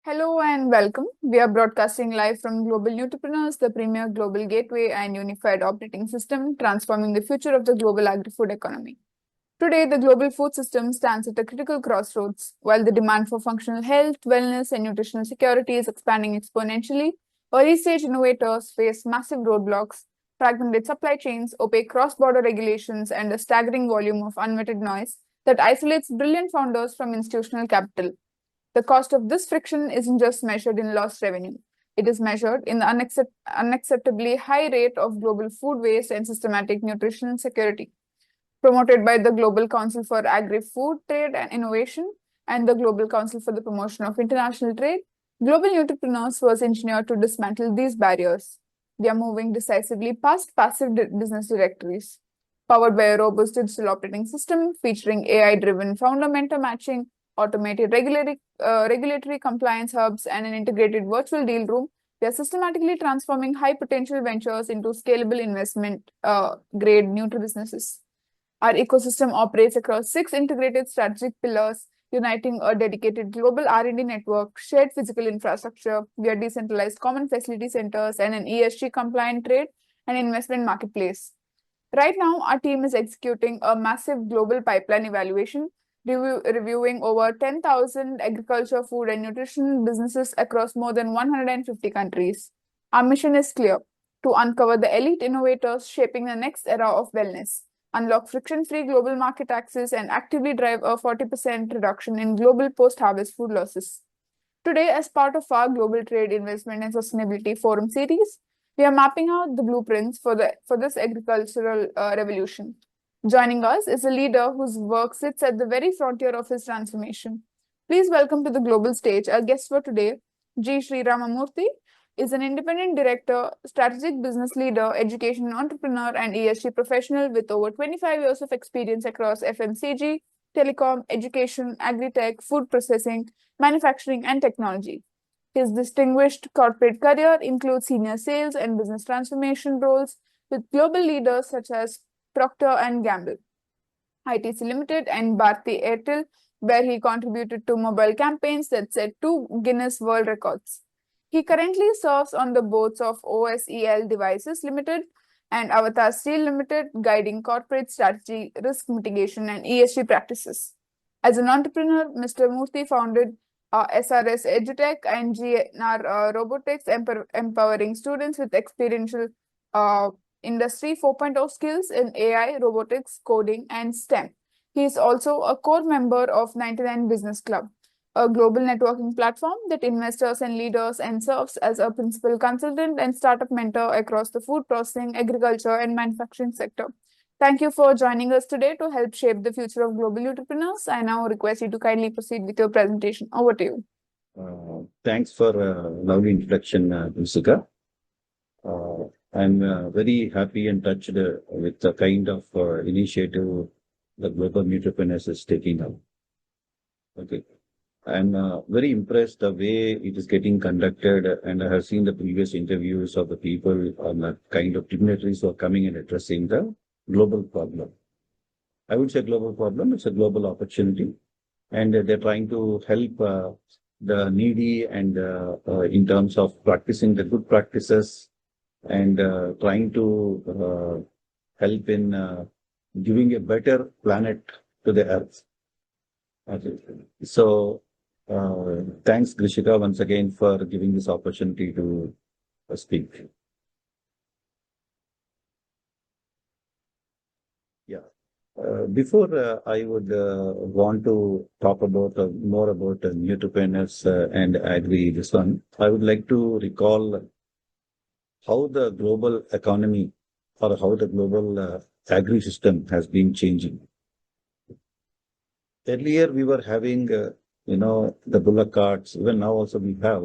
Hello and welcome. We are broadcasting live from GlobalNutriPreneurs, the premier global gateway and unified operating system transforming the future of the global agri-food economy. Today, the global food system stands at a critical crossroads. While the demand for functional health, wellness, and nutritional security is expanding exponentially, early-stage innovators face massive roadblocks, fragmented supply chains, opaque cross-border regulations, and a staggering volume of unvetted noise that isolates brilliant founders from institutional capital. The cost of this friction isn't just measured in lost revenue. It is measured in the unacceptably high rate of global food waste and systematic nutrition security. Promoted by the Global Council for Agri-Food Trade and Innovation and the Global Council for the Promotion of International Trade, Global Nutripreneurs was engineered to dismantle these barriers. We are moving decisively past passive business directories. Powered by a robust digital operating system featuring AI-driven founder mentor matching, automated regulatory compliance hubs, and an integrated virtual deal room, we are systematically transforming high-potential ventures into scalable investment-grade nutri businesses. Our ecosystem operates across 6 integrated strategic pillars, uniting a dedicated global R&D network, shared physical infrastructure via decentralized common facility centers, and an ESG-compliant trade and investment marketplace. Right now, our team is executing a massive global pipeline evaluation, reviewing over 10,000 agriculture, food, and nutrition businesses across more than 150 countries. Our mission is clear: to uncover the elite innovators shaping the next era of wellness, unlock friction-free global market access, and actively drive a 40% reduction in global post-harvest food losses. Today, as part of our Global Trade, Investment, and Sustainability Forum series, we are mapping out the blueprints for this agricultural revolution. Joining us is a leader whose work sits at the very frontier of his transformation. Please welcome to the global stage our guest for today, Sree Rama Murthy is an independent director, strategic business leader, education entrepreneur, and ESG professional with over 25 years of experience across FMCG, telecom, education, agri-tech, food processing, manufacturing, and technology. His distinguished corporate career includes senior sales and business transformation roles with global leaders such as Procter Gamble, ITC Limited, and Bharti Airtel, where he contributed to mobile campaigns that set 2 Guinness World Records. He currently serves on the boards of OSEL Devices Limited and Avatar Steel Limited, guiding corporate strategy, risk mitigation, and ESG practices. As an entrepreneur, Mr. Murthy founded SRS Edutech and GNR Robotics, empowering students with experiential Industry 4.0 skills in AI, robotics, coding, and STEM. He is also a core member of 99 Business Club, a global networking platform that investors and leaders and serves as a principal consultant and startup mentor across the food processing, agriculture, and manufacturing sector. Thank you for joining us today to help shape the future of global entrepreneurs. I now request you to kindly proceed with your presentation. Over to you. Thanks for a lovely introduction, Musika. I'm very happy and touched with the kind of initiative the Global Nutripreneurs is taking up. Okay. I'm very impressed the way it is getting conducted, and I have seen the previous interviews of the people on the kind of dignitaries who are coming and addressing the global problem. I would say global problem, it's a global opportunity, and they're trying to help the needy and in terms of practicing the good practices and trying to help in giving a better planet to the earth. Okay. So, thanks, Grishika, once again for giving this opportunity to speak. Yeah. Before I would want to talk about more about Nutripreneurs and agri this one, I would like to recall how the global economy or how the global agri system has been changing. Earlier, we were having, the bullock carts, even now also we have,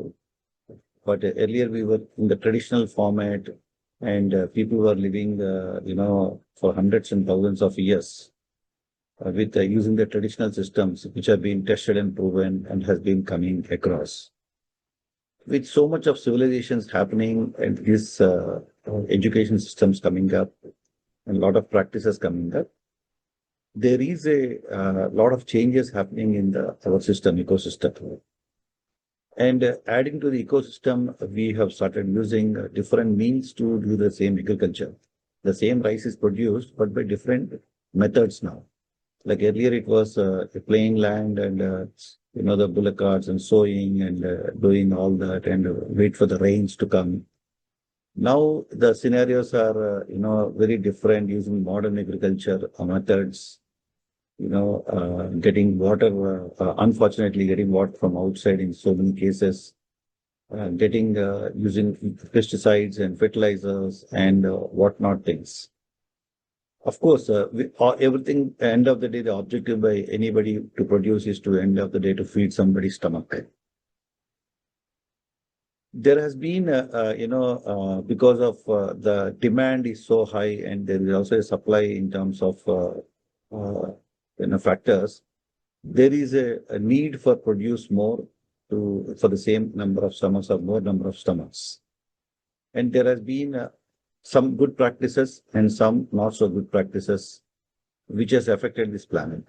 but earlier we were in the traditional format and people were living, for hundreds and thousands of years with using the traditional systems which have been tested and proven and has been coming across. With so much of civilizations happening and these education systems coming up and a lot of practices coming up, there is a lot of changes happening in our system, ecosystem. And adding to the ecosystem, we have started using different means to do the same agriculture. The same rice is produced, but by different methods now. Like earlier, it was playing land and the bullock carts and sowing and doing all that and wait for the rains to come. Now the scenarios are very different using modern agriculture methods. Getting water, unfortunately, getting water from outside in so many cases, getting using pesticides and fertilizers and whatnot things. Of course, everything, end of the day, the objective by anybody to produce is to end of the day to feed somebody's stomach. There has been, because of the demand is so high and there is also a supply in terms of, factors, there is a need for produce more for the same number of stomachs or more number of stomachs. And there has been some good practices and some not so good practices, which has affected this planet.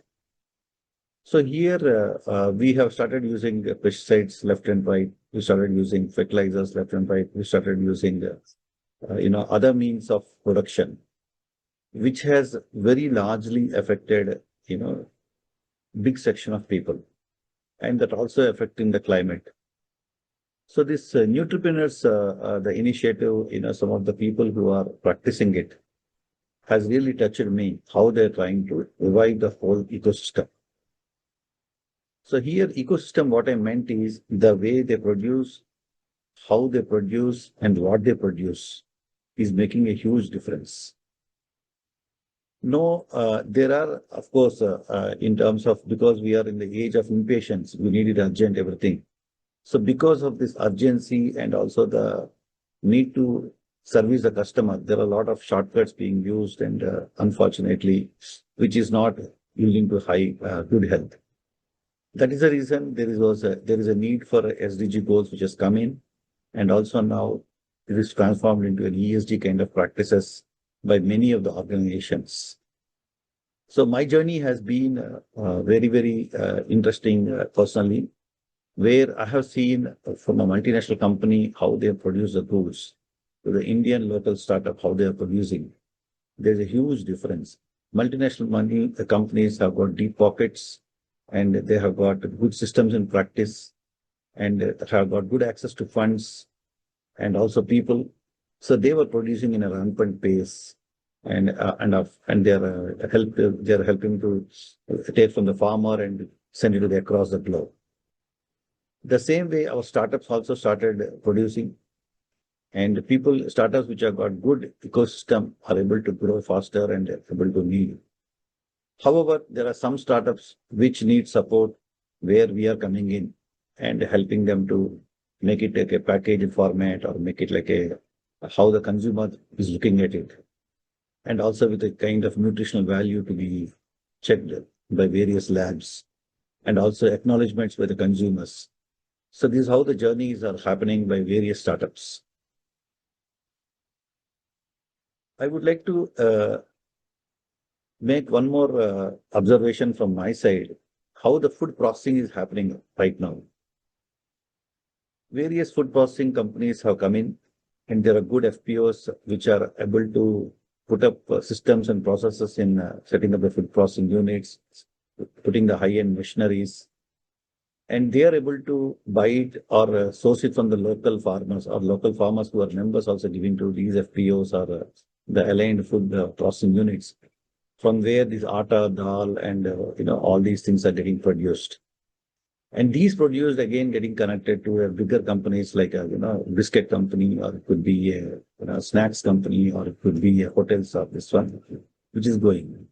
So here we have started using pesticides left and right. We started using fertilizers left and right. We started using, other means of production, which has very largely affected, big section of people, and that also affecting the climate. So this Nutripreneurs, the initiative, some of the people who are practicing it has really touched me, how they're trying to revive the whole ecosystem. So here ecosystem, what I meant is the way they produce, how they produce and what they produce is making a huge difference. No, there are, of course, in terms of, because we are in the age of impatience, we need it urgent, everything. So because of this urgency and also the need to service the customer, there are a lot of shortcuts being used and unfortunately, which is not yielding to good health. That is the reason there is a need for SDG goals which has come in, and also now it is transformed into an ESG kind of practices by many of the organizations. So my journey has been very, very interesting personally, where I have seen from a multinational company how they produce the goods to the Indian local startup, how they are producing. There's a huge difference. Multinational companies have got deep pockets and they have got good systems in practice and have got good access to funds and also people. So they were producing in a rampant pace, and they're helping to take from the farmer and send it across the globe. The same way our startups also started producing, and startups which have got good ecosystem are able to grow faster and able to lead. However, there are some startups which need support, where we are coming in and helping them to make it like a packaged format or make it like how the consumer is looking at it. And also with a kind of nutritional value to be checked by various labs and also acknowledgements by the consumers. So this is how the journeys are happening by various startups. I would like to make one more observation from my side, how the food processing is happening right now. Various food processing companies have come in, and there are good FPOs which are able to put up systems and processes in setting up the food processing units, putting the high-end machineries, and they are able to buy it or source it from the local farmers, or local farmers who are members also giving to these FPOs or the aligned food processing units, from where this atta, dal, and all these things are getting produced. And these produced again getting connected to a bigger companies like a biscuit company, or it could be a snacks company, or it could be a hotels or this one, which is going.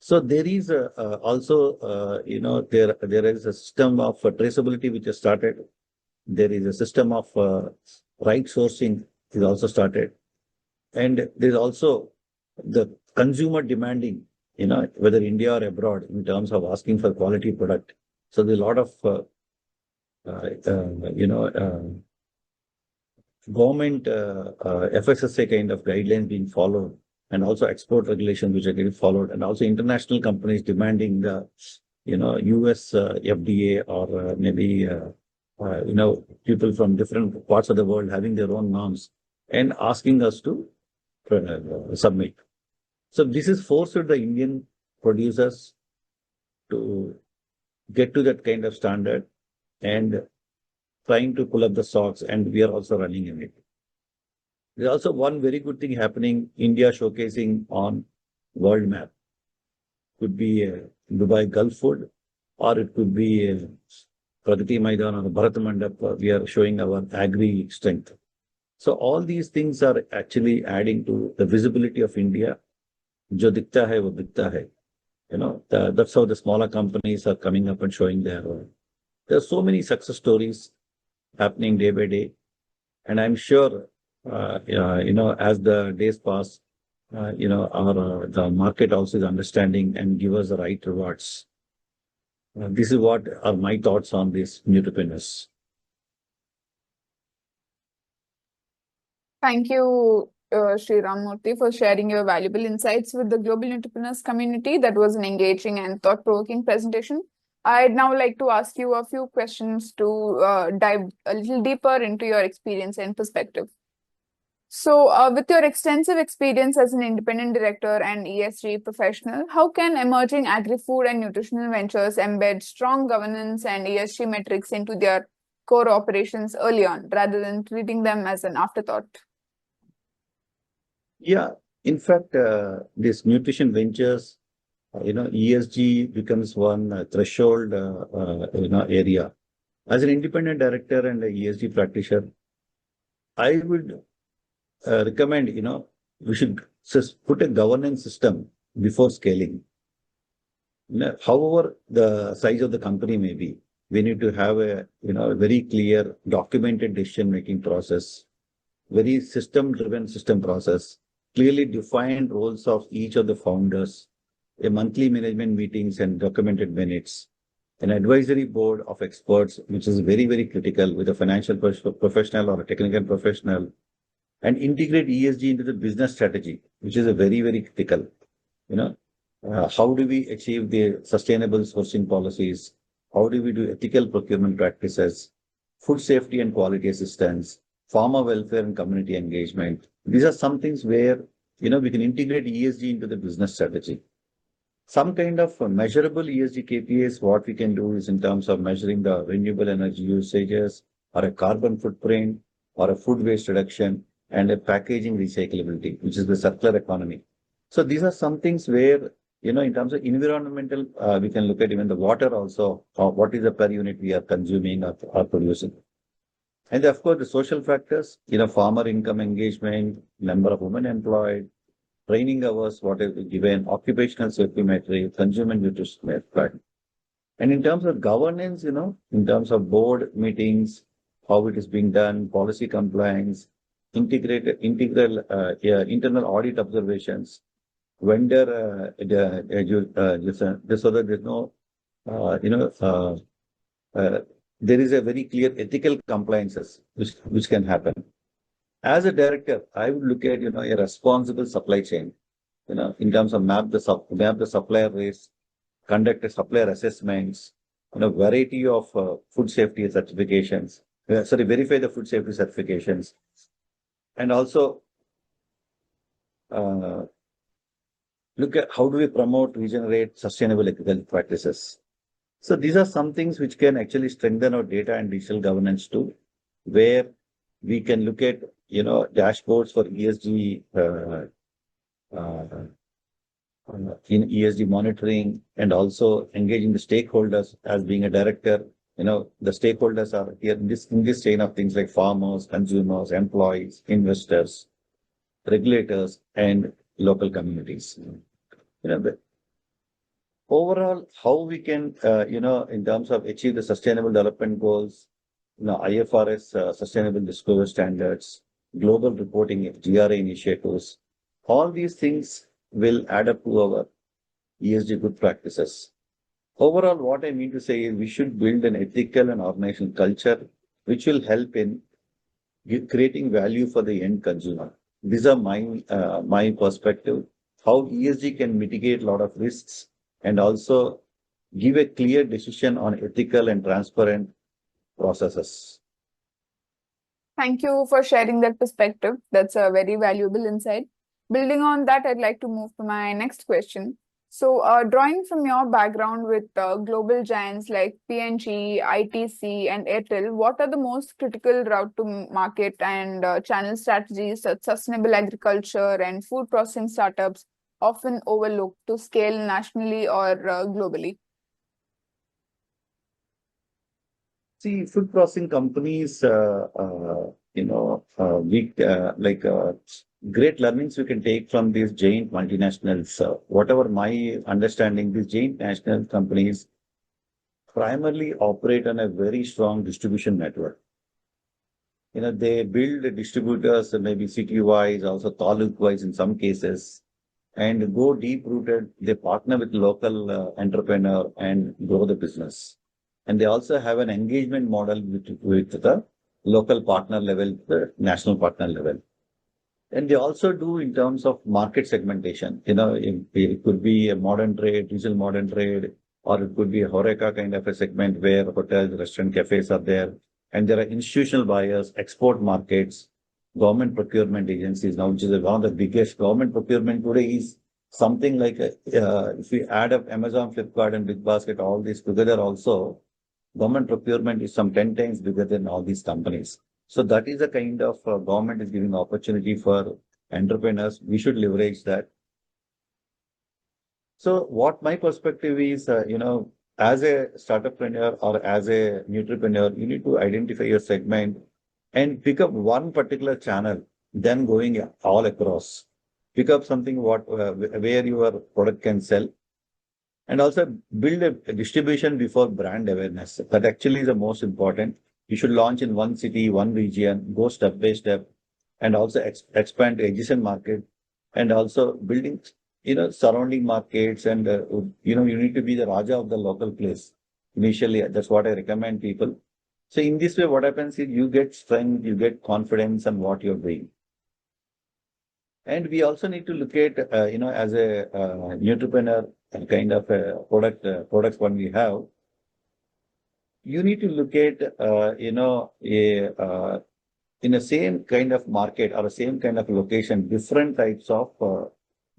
So there is also there is a system of traceability which has started. There is a system of right sourcing is also started, and there is also the consumer demanding, whether India or abroad, in terms of asking for quality product. So there's a lot of, government FSSA kind of guidelines being followed, and also export regulations which are getting followed, and also international companies demanding the, US FDA or maybe people from different parts of the world having their own norms and asking us to submit. So this is forced the Indian producers to get to that kind of standard and trying to pull up the socks, and we are also running in it. There's also one very good thing happening, India showcasing on world map. Could be Dubai Gulf Food, or it could be Pragati Maidan or Bharat Mandap. We are showing our agri strength. So all these things are actually adding to the visibility of India. Jo dikhta hai, wo dikhta hai. That's how the smaller companies are coming up and showing their own. There are so many success stories happening day by day. And I'm sure, as the days pass, the market also is understanding and give us the right rewards. This is what are my thoughts on this entrepreneurs. Thank you, Sree Rama Murthy, for sharing your valuable insights with the global entrepreneurs community. That was an engaging and thought-provoking presentation. I'd now like to ask you a few questions to dive a little deeper into your experience and perspective. So, with your extensive experience as an independent director and ESG professional, how can emerging agri-food and nutritional ventures embed strong governance and ESG metrics into their core operations early on, rather than treating them as an afterthought? Yeah, in fact, this nutrition ventures, ESG becomes one threshold, area. As an independent director and a ESG practitioner, I would recommend, we should just put a governance system before scaling. However, the size of the company may be, we need to have a very clear documented decision-making process, very system-driven system process, clearly defined roles of each of the founders, a monthly management meetings and documented minutes, an advisory board of experts, which is very, very critical with a financial professional or a technical professional, and integrate ESG into the business strategy, which is a very, very critical. How do we achieve the sustainable sourcing policies? How do we do ethical procurement practices, food safety and quality assistance, farmer welfare and community engagement? These are some things where, we can integrate ESG into the business strategy. Some kind of measurable ESG KPIs, what we can do is in terms of measuring the renewable energy usages, or a carbon footprint, or a food waste reduction, and a packaging recyclability, which is the circular economy. So these are some things where, in terms of environmental, we can look at even the water also, or what is the per unit we are consuming or producing. And of course, the social factors, farmer income engagement, number of women employed, training hours, what is given, occupational safety metric, consumer nutrition metric. And in terms of governance, in terms of board meetings, how it is being done, policy compliance, integral internal audit observations, vendor, so that there's no, there is a very clear ethical compliances which can happen. As a director, I would look at, a responsible supply chain, in terms of map the supplier rates, conduct a supplier assessments, variety of food safety certifications, verify the food safety certifications, and also look at how do we promote, regenerate sustainable ethical practices. So these are some things which can actually strengthen our data and digital governance too, where we can look at, dashboards for ESG, in ESG monitoring, and also engaging the stakeholders. As being a director, the stakeholders are here in this chain of things like farmers, consumers, employees, investors, regulators, and local communities. Overall, how we can, in terms of achieve the sustainable development goals, IFRS, sustainable disclosure standards, global reporting, GRA initiatives, all these things will add up to our ESG good practices. Overall, what I mean to say is we should build an ethical and organizational culture which will help in creating value for the end consumer. These are my perspective, how ESG can mitigate a lot of risks and also give a clear decision on ethical and transparent processes. Thank you for sharing that perspective. That's a very valuable insight. Building on that, I'd like to move to my next question. So, drawing from your background with global giants like P&G, ITC, and Airtel, what are the most critical route to market and channel strategies that sustainable agriculture and food processing startups often overlook to scale nationally or globally? See, food processing companies, great learnings we can take from these giant multinationals. Whatever my understanding, these giant national companies primarily operate on a very strong distribution network. They build distributors, maybe city-wise, also taluk-wise in some cases, and go deep-rooted. They partner with local entrepreneur and grow the business. And they also have an engagement model with the local partner level, the national partner level. And they also do in terms of market segmentation. It could be a modern trade, digital modern trade, or it could be a Horeca kind of a segment where hotels, restaurant, cafes are there. And there are institutional buyers, export markets, government procurement agencies now, which is one of the biggest. Government procurement today is something like, if we add up Amazon, Flipkart, and Big Basket, all these together also, government procurement is some 10 times bigger than all these companies. So that is the kind of government is giving opportunity for entrepreneurs. We should leverage that. So what my perspective is, as a startuppreneur or as a nutripreneur, you need to identify your segment and pick up one particular channel, then going all across. Pick up something where your product can sell. And also build a distribution before brand awareness. That actually is the most important. You should launch in one city, one region, go step by step, and also expand to adjacent market, and also building, surrounding markets. And, you need to be the Raja of the local place. Initially, that's what I recommend people. So in this way, what happens is you get strength, you get confidence on what you're doing. And we also need to look at, as a nutripreneur, kind of a products what we have, you need to look at, in the same kind of market or the same kind of location, different types of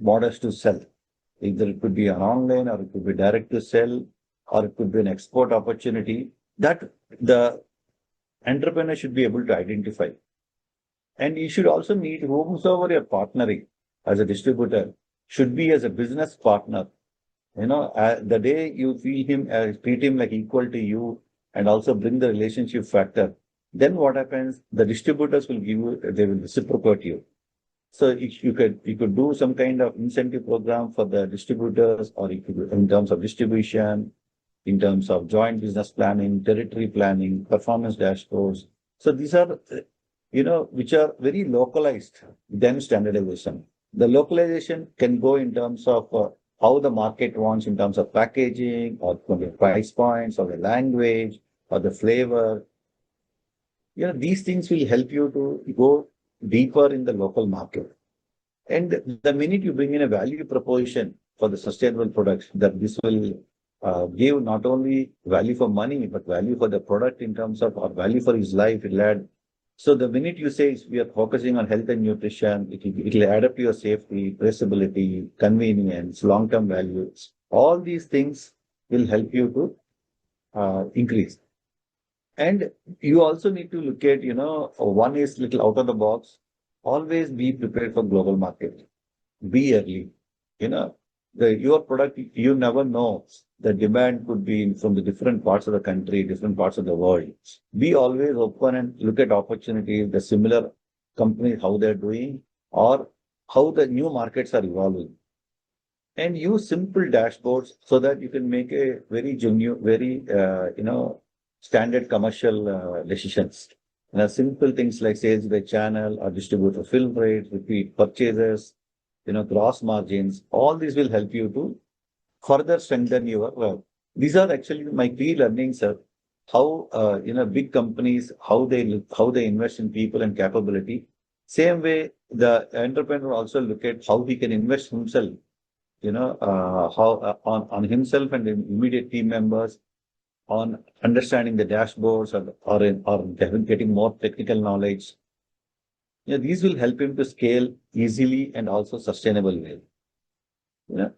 models to sell. Either it could be an online, or it could be direct to sell, or it could be an export opportunity that the entrepreneur should be able to identify. And you should also need whomsoever you're partnering as a distributor should be as a business partner. The day you treat him like equal to you and also bring the relationship factor, then what happens? The distributors will they will reciprocate you. So you could do some kind of incentive program for the distributors, or you could, in terms of distribution, in terms of joint business planning, territory planning, performance dashboards. So these are, which are very localized, then standardization. The localization can go in terms of how the market wants in terms of packaging, or the price points, or the language, or the flavor. These things will help you to go deeper in the local market. And the minute you bring in a value proposition for the sustainable products, that this will give not only value for money, but value for the product in terms of, or value for his life. It'll add. So the minute you say we are focusing on health and nutrition, it will add up to your safety, traceability, convenience, long-term values. All these things will help you to increase. And you also need to look at, one is little out of the box. Always be prepared for global market. Be early. Your product, you never know. The demand could be from the different parts of the country, different parts of the world. Be always open and look at opportunities, the similar companies, how they're doing, or how the new markets are evolving. And use simple dashboards so that you can make a very genuine, very, standard commercial decisions. Simple things like sales by channel or distributor fill rate, repeat purchases, gross margins. All these will help you to further strengthen your work. These are actually my key learnings, sir. How, big companies, how they invest in people and capability. Same way, the entrepreneur also look at how he can invest himself, how on himself and immediate team members, on understanding the dashboards or getting more technical knowledge. These will help him to scale easily and also sustainable way. Yeah.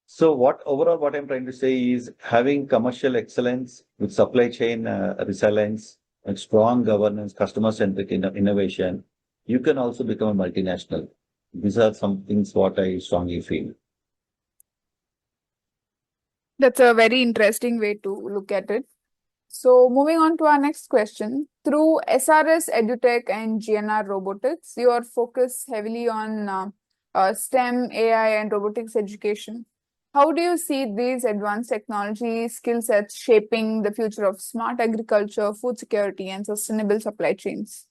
So what I'm trying to say is having commercial excellence with supply chain resilience and strong governance, customer-centric innovation, you can also become a multinational. These are some things what I strongly feel. That's a very interesting way to look at it. So moving on to our next question. Through SRS Edutech and GNR Robotics, you are focused heavily on STEM, AI, and robotics education. How do you see these advanced technology skill sets shaping the future of smart agriculture, food security, and sustainable supply chains?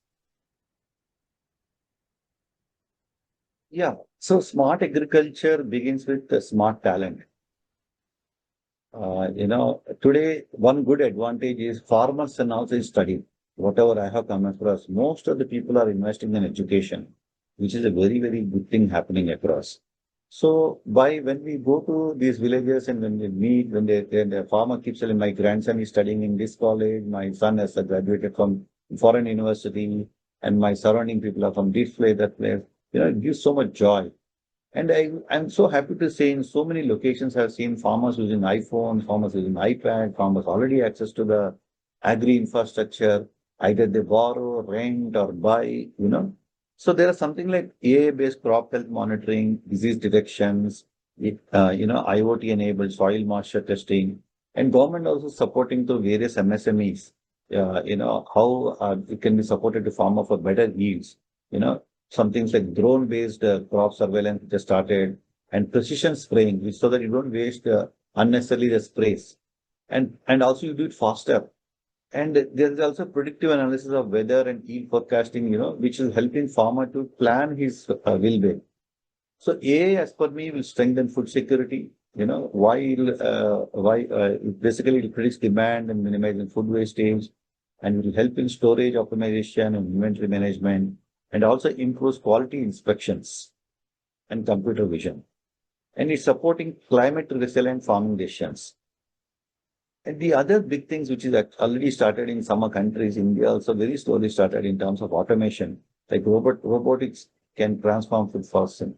Yeah. So smart agriculture begins with the smart talent. Today, one good advantage is farmers and also study. Whatever I have come across, most of the people are investing in education, which is a very, very good thing happening across. So when we go to these villages and when we meet, when the farmer keeps telling, my grandson is studying in this college, my son has graduated from foreign university, and my surrounding people are from this place, that place, it gives so much joy. And I'm so happy to say in so many locations I've seen farmers using iPhone, farmers using iPad, farmers already access to the agri infrastructure. Either they borrow, rent or buy. So there is something like AI-based crop health monitoring, disease detections, IoT enabled soil moisture testing, and government also supporting to various MSMEs, how it can be supported to farmer for better yields. Some things like drone-based crop surveillance just started, and precision spraying, so that you don't waste unnecessarily the sprays, and also you do it faster. And there is also predictive analysis of weather and yield forecasting, which is helping farmer to plan his will-being. So AI, as per me, will strengthen food security. Basically it predicts demand and minimizing food wastage, and will help in storage optimization and inventory management, and also improves quality inspections and computer vision. And it's supporting climate resilient farming decisions. And the other big things which is already started in some countries, India also very slowly started in terms of automation, like robotics can transform food processing.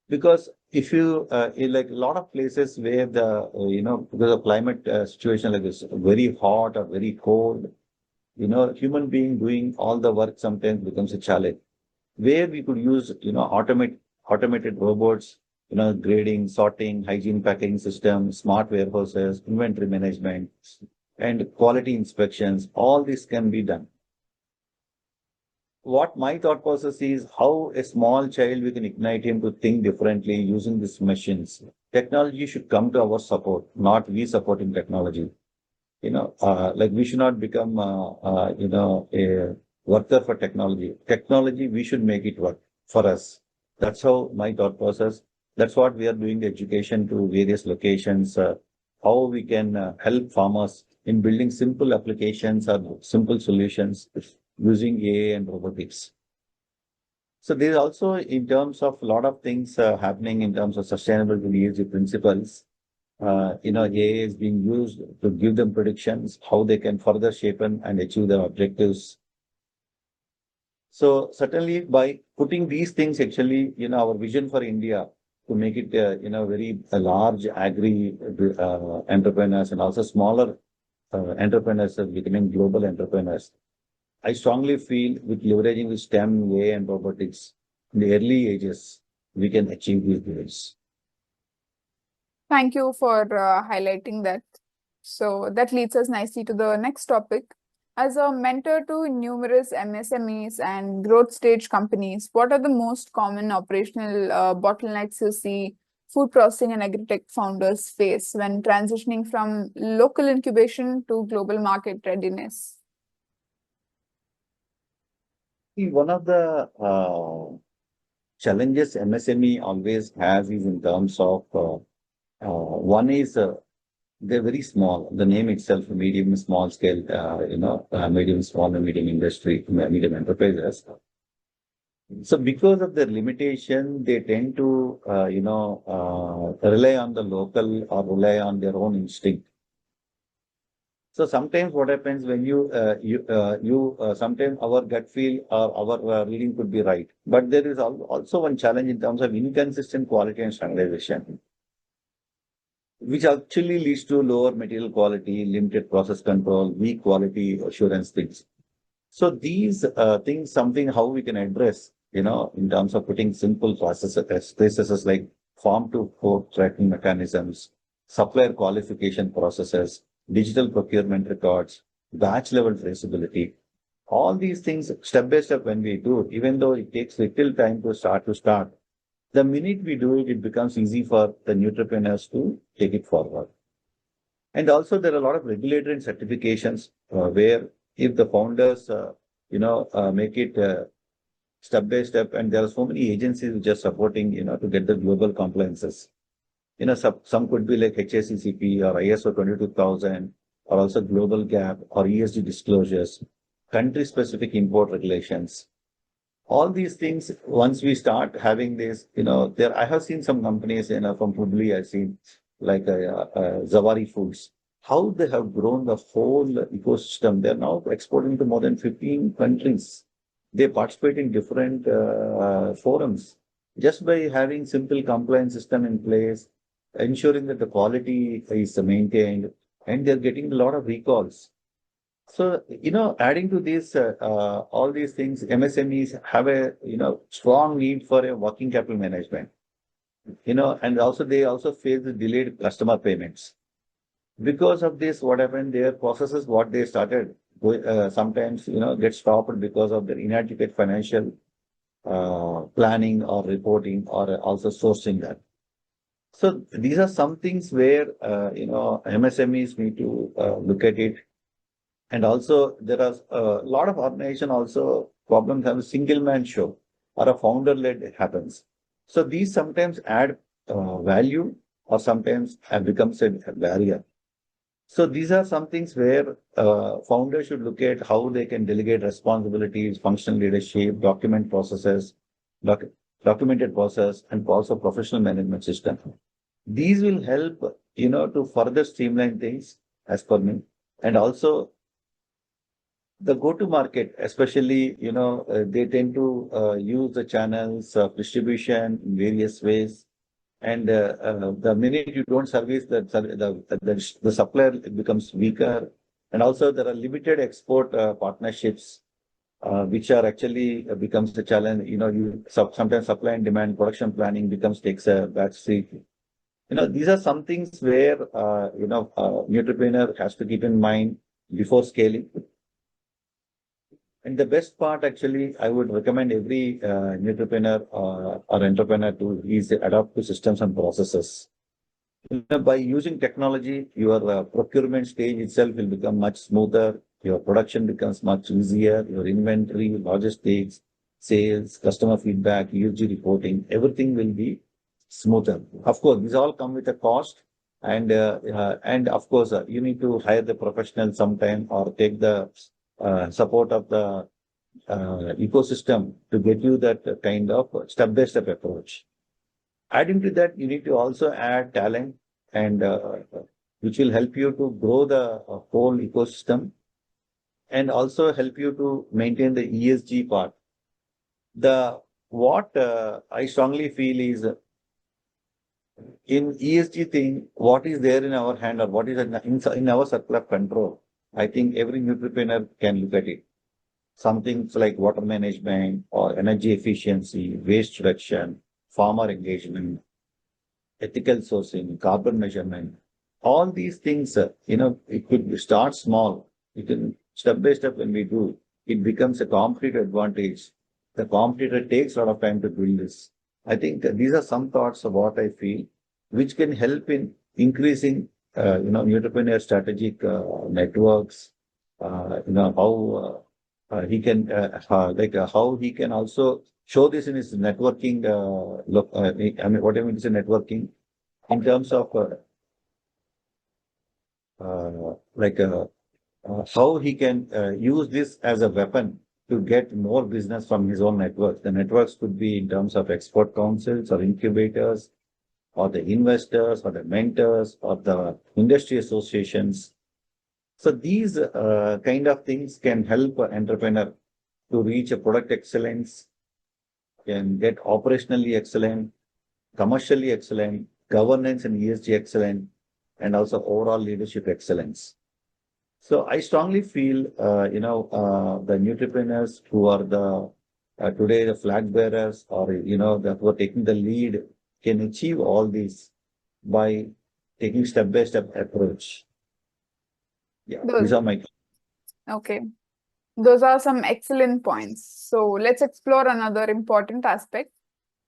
Because if you, in like a lot of places where because of climate situation like this, very hot or very cold, human being doing all the work sometimes becomes a challenge. Where we could use, automated robots, grading, sorting, hygiene packing system, smart warehouses, inventory management, and quality inspections, all this can be done. What my thought process is how a small child, we can ignite him to think differently using these machines. Technology should come to our support, not we supporting technology. Like we should not become, a worker for technology. Technology, we should make it work for us. That's how my thought process. That's what we are doing the education to various locations, how we can help farmers in building simple applications or simple solutions using AI and robotics. So there is also in terms of a lot of things happening in terms of sustainable ESG principles. AI is being used to give them predictions, how they can further shape and achieve their objectives. So certainly by putting these things, actually, our vision for India to make it, very large agri entrepreneurs and also smaller entrepreneurs are becoming global entrepreneurs. I strongly feel with leveraging the STEM, AI, and robotics in the early ages, we can achieve these goals. Thank you for highlighting that. So that leads us nicely to the next topic. As a mentor to numerous MSMEs and growth stage companies, what are the most common operational bottlenecks you see food processing and agri-tech founders face when transitioning from local incubation to global market readiness? One of the challenges MSME always has is in terms of one is they're very small. The name itself, medium, small scale, medium, small and medium industry, medium enterprises. So because of their limitation, they tend to, rely on the local or rely on their own instinct. So sometimes what happens when sometimes our gut feel or our reading could be right, but there is also one challenge in terms of inconsistent quality and standardization, which actually leads to lower material quality, limited process control, weak quality assurance things. So these things, something how we can address, in terms of putting simple processes like farm to fork tracking mechanisms, supplier qualification processes, digital procurement records, batch level traceability. All these things step by step when we do, even though it takes little time to start, the minute we do it, it becomes easy for the entrepreneurs to take it forward. And also there are a lot of regulatory and certifications where if the founders, make it step by step, and there are so many agencies which are supporting, to get the global compliances. Some could be like HACCP or ISO 22000 or also Global Gap or ESG disclosures, country specific import regulations. All these things, once we start having this, there, I have seen some companies, from Hubli, I've seen like Zawari Foods, how they have grown the whole ecosystem. They're now exporting to more than 15 countries. They participate in different forums just by having simple compliance system in place, ensuring that the quality is maintained, and they're getting a lot of recalls. So, adding to this, all these things, MSMEs have a, strong need for a working capital management, and also they also face the delayed customer payments. Because of this, what happened, their processes, what they started, sometimes, get stopped because of their inadequate financial planning or reporting or also sourcing that. So these are some things where, MSMEs need to look at it. And also there are a lot of organization also problems have a single man show or a founder led happens. So these sometimes add value or sometimes becomes a barrier. So these are some things where founders should look at how they can delegate responsibilities, functional leadership, documented process, and also professional management system. These will help, to further streamline things as per me. And also the go-to-market, especially, they tend to use the channels of distribution in various ways. And the minute you don't service the supplier, it becomes weaker. And also there are limited export partnerships, which are actually becomes the challenge. Sometimes supply and demand production planning takes a back seat. These are some things where, entrepreneur has to keep in mind before scaling. And the best part, actually, I would recommend every entrepreneur or entrepreneur to is adapt to systems and processes. By using technology, your procurement stage itself will become much smoother. Your production becomes much easier. Your inventory, logistics, sales, customer feedback, ESG reporting, everything will be smoother. Of course, these all come with a cost. And of course, you need to hire the professional sometime or take the support of the ecosystem to get you that kind of step-by-step approach. Adding to that, you need to also add talent, and which will help you to grow the whole ecosystem and also help you to maintain the ESG part. What I strongly feel is in ESG thing, what is there in our hand or what is in our circle of control. I think every entrepreneur can look at it. Some things like water management or energy efficiency, waste reduction, farmer engagement, ethical sourcing, carbon measurement. All these things, it could start small. You can step by step when we do, it becomes a competitive advantage. The competitor takes a lot of time to build this. I think these are some thoughts of what I feel, which can help in increasing entrepreneur strategic networks, how he can, how he can also show this in his networking, I mean, what I mean is networking in terms of how he can use this as a weapon to get more business from his own networks. The networks could be in terms of export councils or incubators, or the investors, or the mentors, or the industry associations. So these kind of things can help an entrepreneur to reach a product excellence, can get operationally excellent, commercially excellent, governance and ESG excellent, and also overall leadership excellence. So I strongly feel, the entrepreneurs who are the today the flag bearers, or that who are taking the lead, can achieve all these by taking step-by-step approach. Yeah, these are my. Okay. Those are some excellent points. So let's explore another important aspect.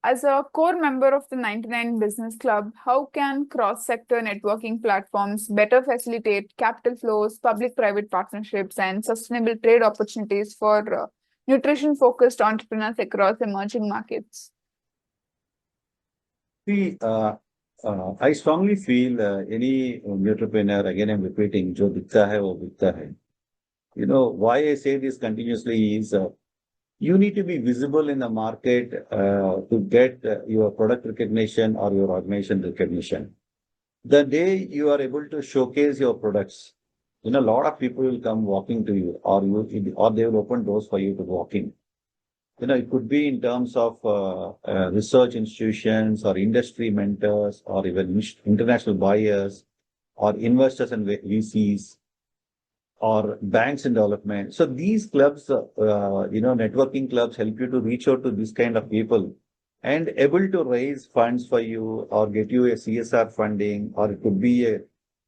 As a core member of the 99 Business Club, how can cross-sector networking platforms better facilitate capital flows, public-private partnerships, and sustainable trade opportunities for nutrition-focused entrepreneurs across emerging markets? See, I strongly feel any entrepreneur, again I'm repeating, jo dikta hai, wo bikta hai. Why I say this continuously is you need to be visible in the market to get your product recognition or your organization recognition. The day you are able to showcase your products, a lot of people will come walking to you, or they will open doors for you to walk in. It could be in terms of research institutions or industry mentors or even international buyers or investors and VCs or banks in development. So these clubs, networking clubs help you to reach out to this kind of people and able to raise funds for you or get you a CSR funding, or it could be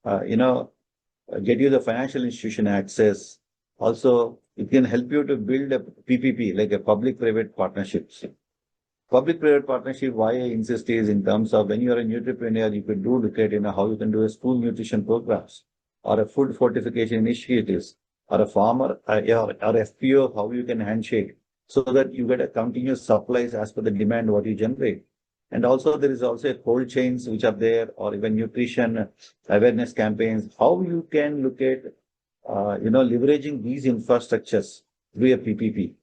get you the financial institution access. Also, it can help you to build a PPP, like a public-private partnerships. Public-private partnership, why I insist is in terms of when you're an entrepreneur, you could look at, how you can do a school nutrition programs or a food fortification initiatives or a farmer or FPO, how you can handshake so that you get a continuous supplies as per the demand what you generate. And also there is also a cold chains which are there, or even nutrition awareness campaigns, how you can look at, leveraging these infrastructures through a PPP.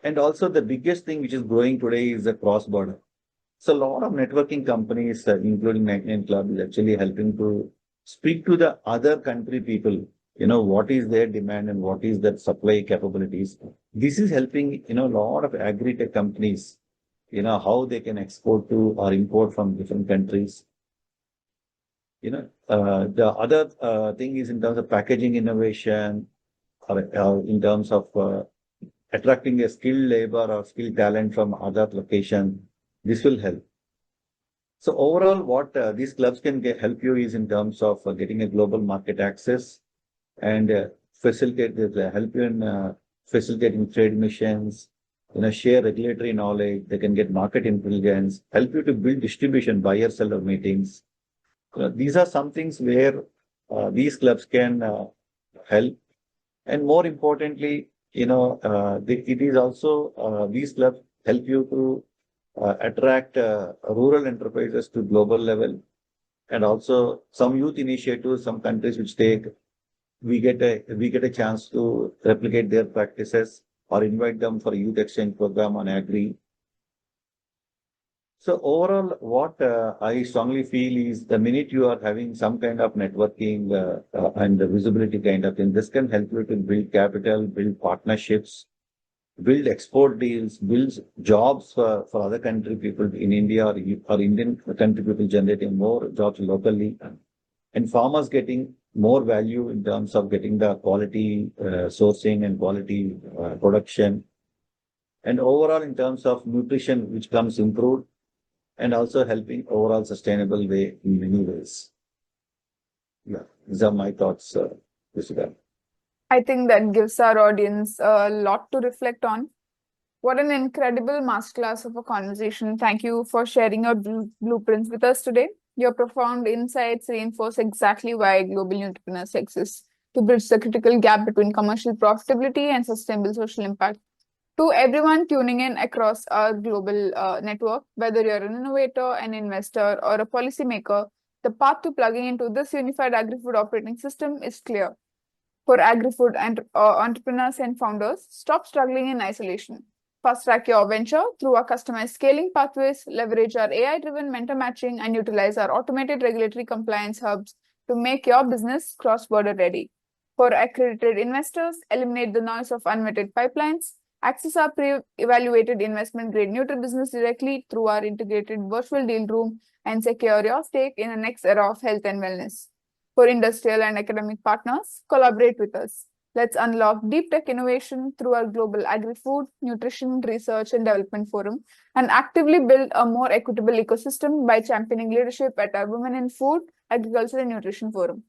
And also the biggest thing which is growing today is the cross-border. So a lot of networking companies, including 99 Club, is actually helping to speak to the other country people, what is their demand and what is their supply capabilities. This is helping, a lot of agri-tech companies, how they can export to or import from different countries. The other thing is in terms of packaging innovation, or in terms of attracting a skilled labor or skilled talent from other locations. This will help. So overall, what these clubs can help you is in terms of getting a global market access and help you in facilitating trade missions, share regulatory knowledge. They can get market intelligence, help you to build distribution, buyer-seller meetings. These are some things where these clubs can help. And more importantly, it is also these clubs help you to attract rural enterprises to global level, and also some youth initiatives, some countries which we get a chance to replicate their practices or invite them for a youth exchange program on agri. So overall, what I strongly feel is the minute you are having some kind of networking and the visibility kind of thing, this can help you to build capital, build partnerships, build export deals, build jobs for other country people in India, or Indian country people generating more jobs locally, and farmers getting more value in terms of getting the quality sourcing and quality production, and overall in terms of nutrition, which comes improved, and also helping overall sustainable way in many ways. Yeah, these are my thoughts, Jessica. I think that gives our audience a lot to reflect on. What an incredible masterclass of a conversation. Thank you for sharing your blueprints with us today. Your profound insights reinforce exactly why global entrepreneurs exist, to bridge the critical gap between commercial profitability and sustainable social impact. To everyone tuning in across our global network, whether you're an innovator, an investor, or a policymaker, the path to plugging into this unified agri-food operating system is clear. For agri-food entrepreneurs and founders, stop struggling in isolation. Fast track your venture through our customized scaling pathways, leverage our AI-driven mentor matching, and utilize our automated regulatory compliance hubs to make your business cross-border ready. For accredited investors, eliminate the noise of unvetted pipelines, access our pre-evaluated investment-grade NutriBusiness directly through our integrated virtual deal room, and secure your stake in the next era of health and wellness. For industrial and academic partners, collaborate with us. Let's unlock deep tech innovation through our global agri-food, nutrition, research, and development forum, and actively build a more equitable ecosystem by championing leadership at our Women in Food, Agriculture, and Nutrition Forum.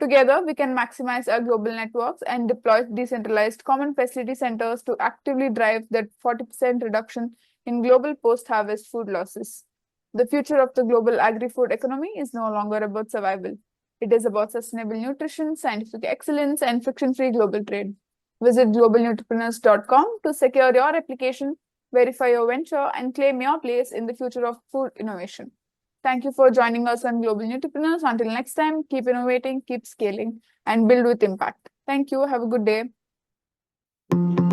Together, we can maximize our global networks and deploy decentralized common facility centers to actively drive that 40% reduction in global post-harvest food losses. The future of the global agri-food economy is no longer about survival. It is about sustainable nutrition, scientific excellence, and friction-free global trade. Visit globalnutripreneurs.com to secure your application, verify your venture, and claim your place in the future of food innovation. Thank you for joining us on Global Nutripreneurs. Until next time, keep innovating, keep scaling, and build with impact. Thank you. Have a good day.